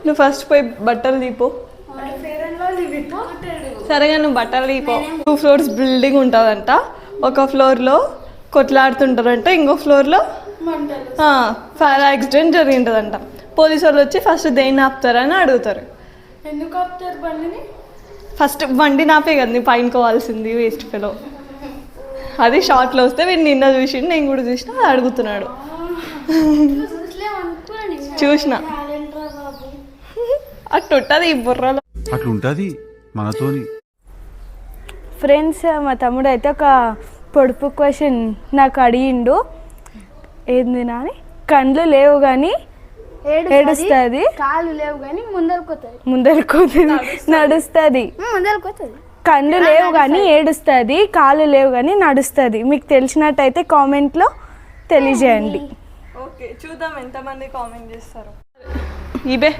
నువ్వు ఫస్ట్ పోయి బట్టలు తీపో. సరేగా నువ్వు బట్టలు తీపో. 2 floors బిల్డింగ్ ఉంటుందంట. ఒక ఫ్లోర్లో కొట్లాడుతుంటారంట, ఇంకో ఫ్లోర్లో ఫైర్ యాక్సిడెంట్ జరిగింటుందంట. పోలీసు వాళ్ళు వచ్చి ఫస్ట్ దేన్ని ఆపుతారని అడుగుతారు. ఎందుకు ఆపుతారు బండిని? ఫస్ట్ బండి నాపే కదా నువ్వు పైనకోవాల్సింది, వేస్ట్ ఫెలో. అది షార్ట్లో వస్తే వీడు నిన్న చూసి నేను కూడా చూసిన అడుగుతున్నాడు. చూసిన అట్టుంటది ఈ బుర్రలో, అట్లుంటది మనతోని. ఫ్రెండ్స్, మా తమ్ముడు అయితే ఒక పొడుపు క్వశ్చన్ నాకు అడిగిండు. ఏంది నాని? కండ్లు లేవు కానీ ఏడుస్తుంది, కాళ్ళు లేవు కానీ ముందరుకోతుంది, నడుస్తుంది. కండ్లు లేవు కానీ ఏడుస్తుంది, కాళ్ళు లేవు కానీ నడుస్తుంది. మీకు తెలిసినట్టయితే కామెంట్లో తెలియజేయండి. ఓకే, చూద్దాం ఎంతమంది కామెంట్ చేస్తారు. ఇవే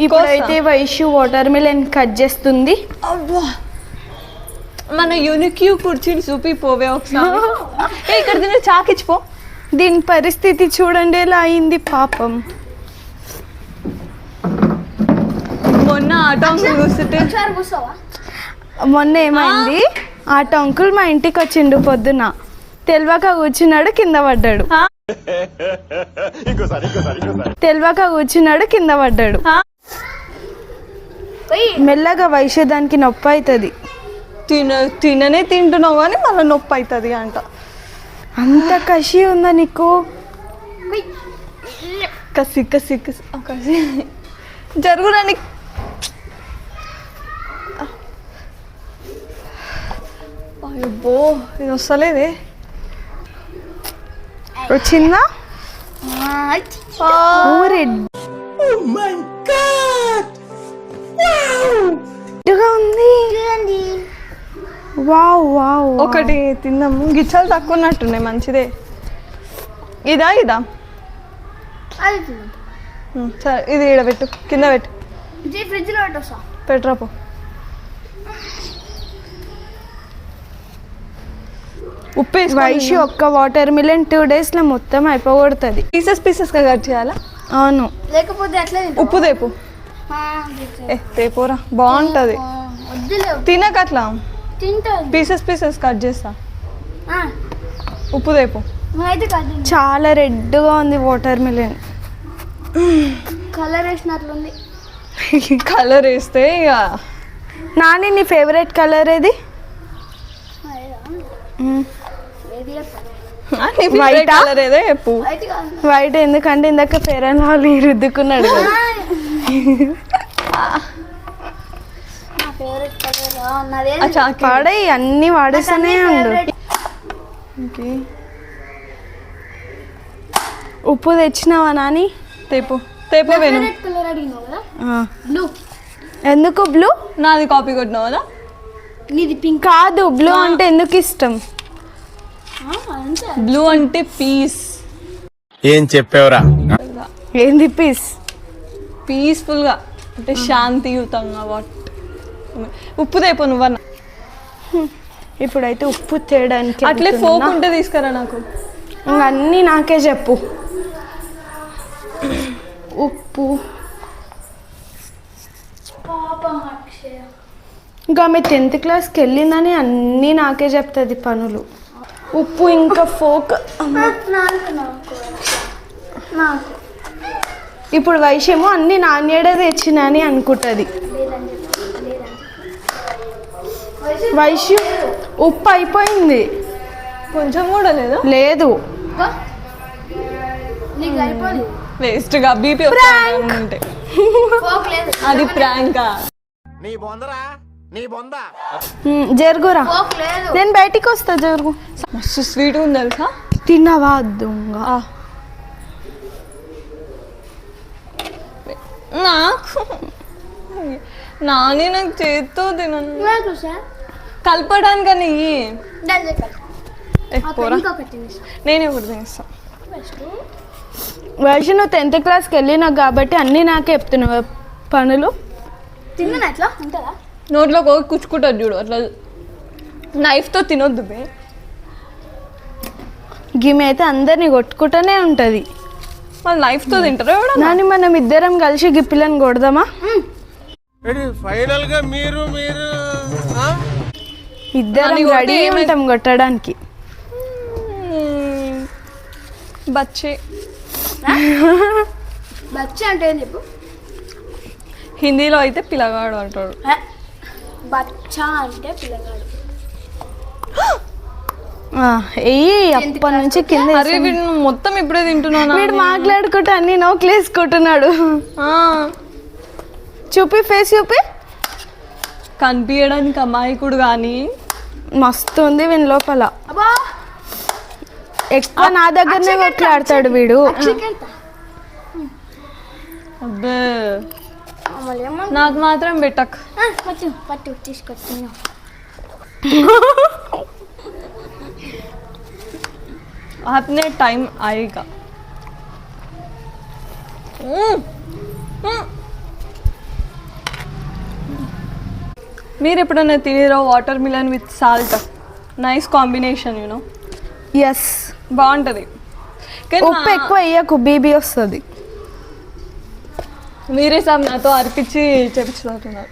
ఇప్పుడైతే వైషు వాటర్ మిలన్ కట్ చేస్తుంది. మన యూనిక్యూ కుర్చీని చూపి పోవే ఒకసారి. ఇక్కడ దీన్ని చాకిచ్చిపో. దీని పరిస్థితి చూడండి ఎలా అయింది పాపం. మొన్న ఆటో అంకుల్ కూర్చుంటే మొన్న ఏమైంది, ఆటో అంకుల్ మా ఇంటికి వచ్చిండు పొద్దున. తెలియక కూర్చున్నాడు, కింద పడ్డాడు. తెలియక కూర్చున్నాడు, కింద పడ్డాడు. మెల్లగా వైషు దానికి నొప్పి అవుతుంది. తిననే తింటున్నావు కానీ మళ్ళీ నొప్పి అవుతుంది అంట. అంత కసి ఉందా నీకు? కసి కసి కసి కసి జరుగురాని. అయ్యో ఇది వస్తలేదే. వచ్చిందా? ఉంది. వావ్ వావ్, ఒకటి తిందాము. గిచ్చలు తక్కువ ఉన్నట్టున్నాయి, మంచిదే. ఇదా ఇదా? సరే ఇది ఈడ పెట్టు, కింద పెట్టు. పెట్టరాపో. ఉప్పు వైషు ఒక్క వాటర్ మిలన్ 2 days లో మొత్తం అయిపోగొడుతుంది. పీసెస్ పీసెస్గా కట్ చేయాలా? అవును. లేకపోతే అట్లా ఉప్పు తేపు. తేపోరా, బాగుంటుంది. తినక అట్లా పీసెస్ పీసెస్ కట్ చేస్తా. ఉప్పు తేపు. చాలా రెడ్గా ఉంది వాటర్ మిలన్. కలర్ వేసినట్లుంది. కలర్ వేస్తే ఇక. నాని నీ ఫేవరెట్ కలర్ ఏది? వైట్ కలర్ ఏదో చెప్పు. వైట్ ఎందుకంటే ఇందాక ఫెయిర్ అండ్ లవ్లీ రుద్దుకున్నాడు కదా. పాడై అన్ని వాడేస్తూనే ఉండు. ఉప్పు తెచ్చినావా నాని? తేపు తేపు వేణు. ఎందుకు బ్లూ? నాది కాపీ కొట్టినావు కదా. నీది పింక్ కాదు. బ్లూ అంటే ఎందుకు ఇష్టం? బ్లూ అంటే పీస్. ఏం చెప్పావురా? ఏంది పీస్? పీస్ఫుల్ గా అంటే శాంతియుతంగా. వాట్ ఉప్పు తేపు నువ్వన్న. ఇప్పుడైతే ఉప్పు తేయడానికి అట్లే ఫోక్ ఉంటే తీసుకురా నాకు. అన్నీ నాకే చెప్పు. ఉప్పు ఇంకా ఆమె 10th క్లాస్కి వెళ్ళిందని అన్నీ నాకే చెప్తుంది పనులు. ఉప్పు ఇంకా ఫోక్. ఇప్పుడు వైషేమో అన్ని నాణ్యడే తెచ్చినా అని అనుకుంటుంది. వైషు ఉప్పు అయిపోయింది. కొంచెం కూడా లేదా? లేదు. వేస్ట్ గా బీపీ ఉంటే అది ప్రాంకా. జరుగురా, నేను బయటికి వస్తా. జరుగు. మస్తు స్వీట్ ఉంది తెలుసా. తిన్నావా దొంగ? నాకు నాని నాకు చేత్తో తినను కలపడానికని. నేనే ఒకటి తినేస్తా. వైషు నువ్వు 10th క్లాస్కి వెళ్ళినావు కాబట్టి అన్నీ నాకే చెప్తున్నావు పనులు. తిన్నా ఎట్లా ఉంటుందా? నోట్లో కుచ్చుకుంటుంది చూడు, అట్లా నైఫ్తో తినొద్దు బే. గిమె అయితే అందరినీ కొట్టుకుంటూనే ఉంటుంది. వాళ్ళ నైఫ్తో తింటారు ఎవడ నాని మనం ఇద్దరం కలిసి గిప్పిలను కొడదామా? ఫైనల్ గా మీరు ఇద్దరం నాని కొడితే రెడీ ఉంటాం కొట్టడానికి. బచ్చే బచ్చ అంటే ఏం చెప్పు. హిందీలో అయితే పిల్లగాడు అంటాడు. బచ్చ అంటే పిల్లగాడు. అప్పటి నుంచి కింద అరే వీడు మొత్తం ఇప్పుడే తింటున్నాను. వీడు మాట్లాడుకుంటూ అన్ని నోట్లేసుకుంటున్నాడు. చూపి ఫేస్ చూపి. కనిపించడానికి అమాయకుడు కానీ మస్తు ఉంది వీని లోపల. అబ్బా ఎక్కువ నా దగ్గరనే కొట్లాడతాడు వీడు. అబ్బే మళ్ళీ ఏమో నాకు మాత్రం పెట్టక్. పట్టు పట్టు తీసుకొచ్చి अपने टाइम आएगा. మీరు ఎప్పుడైనా తినేరా watermelon with salt? Nice combination you know. Yes బాగుంటుంది. కానీ ఉప్పు ఎక్కువ వేయకు, బీబీ వస్తుంది. మీరే సార్ నాతో అర్పించి చెప్తున్నారు.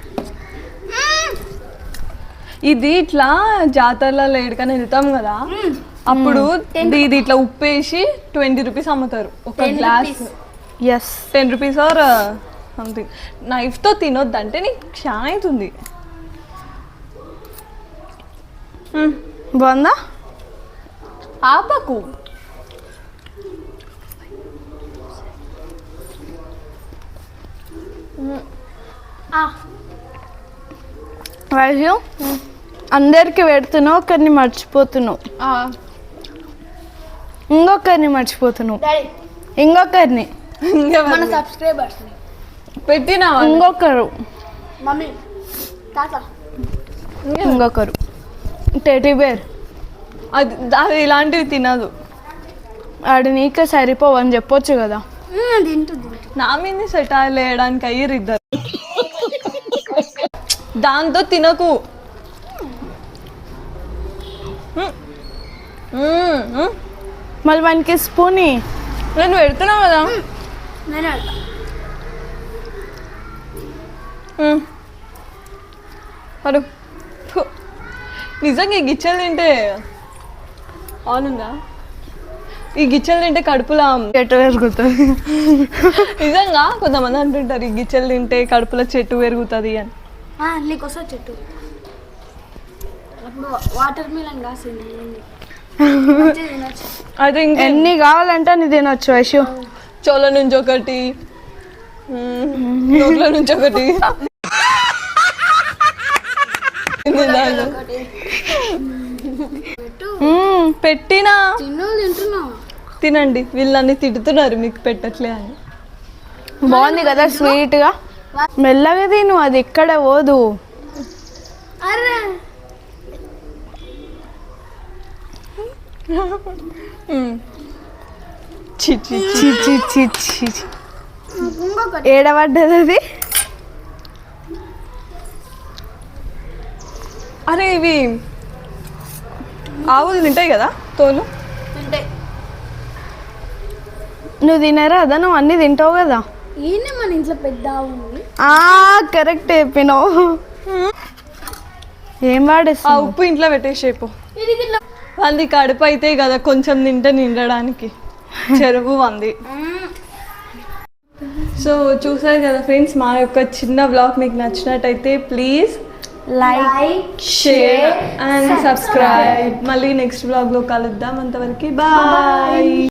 ఇది ఇట్లా జాతరలలో ఎక్కడికైనా వెళ్తాం కదా, అప్పుడు ఇది ఇట్లా ఉప్పేసి 20 రూపీస్ అమ్ముతారు ఒక glass. Yes 10 rupees or something. నైఫ్తో తినొద్దంటే నీకు క్షాణ అవుతుంది. బాగుందా? ఆపకు. వైద్యం అందరికి పెడుతున్నావు, ఒకరిని మర్చిపోతున్నావు. ఇంకొకరిని మర్చిపోతున్నావు. డాడీ ఇంకొకరిని మన సబ్స్క్రైబర్స్ పెట్టినా ఇంకొకరు మమ్మీ తాత ఇంకొకరు టెడ్డీ బేర్. అది అది ఇలాంటివి తినదు. ఆడు నీకే సరిపోవని చెప్పొచ్చు కదా. తింటుంది. నా మీద సెటాయిల్ వేయడానికి అయ్యారు ఇద్దరు. దాంతో తినకు. మళ్ళీ వానికి స్పూని నేను పెడుతున్నావు కదా. నేనే వెళ్తా. అడు నిజంగా ఈ గిచ్చలు తింటే ఆన్ ఉందా? ఈ గిచ్చలు తింటే కడుపులో చెట్టు పెరుగుతుంది. నిజంగా కొంతమంది అంటుంటారు ఈ గిచ్చలు తింటే కడుపులో చెట్టు పెరుగుతుంది అని. నీకోసం చెట్టు అప్పుడు వాటర్ మిలన్ కాసింది. అయితే ఇంకా ఎన్ని కావాలంటే అన్ని తినొచ్చు వైషు. చోల నుంచి ఒకటి, నోట్ల నుంచి ఒకటి. పెట్టినా తింటున్నావు. తినండి. వీళ్ళని తిడుతున్నారు మీకు పెట్టట్లే అని. బాగుంది కదా స్వీట్ గా. మెల్లగా తిను, అది ఎక్కడ పోదు. అరే చి చి చి చి చి చి చి. ఇంకొకటి ఏడబడ్డది అది. అరే ఇవి ఆవులు తింటాయి కదా తోలు. తింటే నువ్వు తినరా అదా? నువ్వు అన్ని తింటావు కదా. ఈయన మన ఇంట్లో పెద్ద ఆవు ఉంది. కరెక్ట్ చెప్పినావు. ఏం ఆ వాడేస్తావు? ఉప్పు ఇంట్లో పెట్టేసేపు. ఇది ఇట్లా వాళ్ళది కడుపు అయితే కదా కొంచెం తింటే నిండడానికి. చెరువు వంది. సో చూసారు కదా ఫ్రెండ్స్, మా యొక్క చిన్న బ్లాగ్ మీకు నచ్చినట్టయితే please like share and subscribe. మళ్ళీ నెక్స్ట్ బ్లాగ్లో కలుద్దాం. అంతవరకు బాయ్.